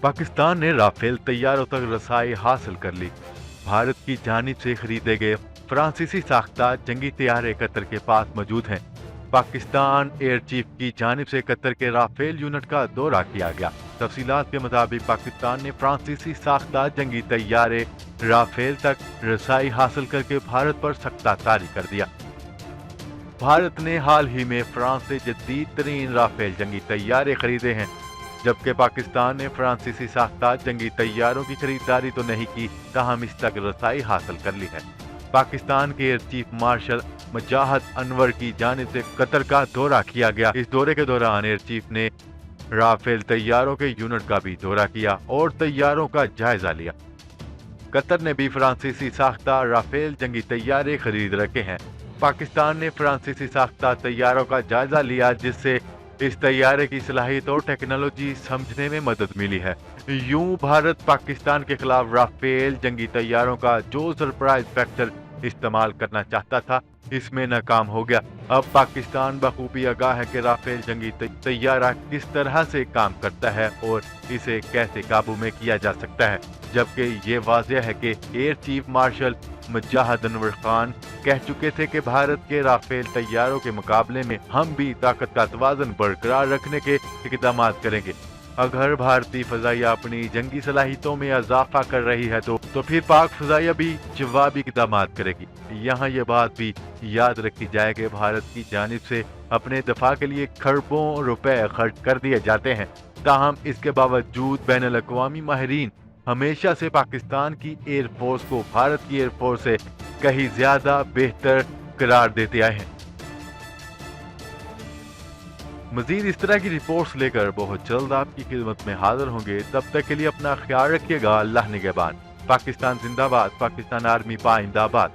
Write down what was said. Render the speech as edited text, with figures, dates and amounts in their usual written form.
पाकिस्तान ने राफेल तैयारों तक रसाई हासिल कर ली। भारत की जानिब से खरीदे गए फ्रांसीसी साख्ता जंगी तैयारे कतर के पास मौजूद हैं। पाकिस्तान एयर चीफ की जानिब से कतर के राफेल यूनिट का दौरा किया गया। तफसीलात के मुताबिक पाकिस्तान ने फ्रांसीसी साख्ता जंगी तैयारे राफेल तक रसाई हासिल करके भारत पर सख्ता तारी कर दिया। भारत ने हाल ही में फ्रांस से जदीद तरीन राफेल जंगी तैयारे खरीदे हैं, जबकि पाकिस्तान ने फ्रांसीसी साख्ता जंगी तैयारों की खरीदारी तो नहीं की, ताहम इस तक रसाई हासिल कर ली है। पाकिस्तान के एयर चीफ मार्शल मुजाहिद अनवर की जानिब से कतर का दौरा किया गया। इस दौरे के दौरान एयर चीफ ने राफेल तैयारों के यूनिट का भी दौरा किया और तैयारों का जायजा लिया। कतर ने भी फ्रांसीसी साख्ता राफेल जंगी तैयारे खरीद रखे हैं। पाकिस्तान ने फ्रांसीसी साख्ता तैयारों का जायजा लिया, जिससे इस तैयारे की सलाहियत और टेक्नोलॉजी समझने में मदद मिली है। यूं भारत पाकिस्तान के खिलाफ राफेल जंगी तैयारों का जो सरप्राइज फैक्टर इस्तेमाल करना चाहता था, इसमें नाकाम हो गया। अब पाकिस्तान बखूबी आगाह है कि राफेल जंगी तैयारा किस तरह से काम करता है और इसे कैसे काबू में किया जा सकता है, जबकि ये वाज़ेह है कि एयर चीफ मार्शल मुजाहिद अनवर खान कह चुके थे कि भारत के राफेल तैयारों के मुकाबले में हम भी ताकत का तवाज़ुन बरकरार रखने के इक़दाम करेंगे। अगर भारतीय फ़ज़ाइया अपनी जंगी सलाहियतों में इजाफा कर रही है तो फिर पाक फ़ज़ाइया भी जवाबी इक़दाम करेगी। यहाँ ये बात भी याद रखी जाए कि भारत की जानिब से अपने दफा के लिए खरबों रुपए खर्च कर दिए जाते हैं, ताहम इसके बावजूद बैनुल अक़वामी माहिरीन हमेशा से पाकिस्तान की एयरफोर्स को भारत की एयरफोर्स से कहीं ज्यादा बेहतर करार देते आए हैं। मजीद इस तरह की रिपोर्ट्स लेकर बहुत जल्द आपकी खिदमत में हाजिर होंगे। तब तक के लिए अपना ख्याल रखिएगा। अल्लाह निगहबान। पाकिस्तान जिंदाबाद। पाकिस्तान आर्मी पाइंदाबाद।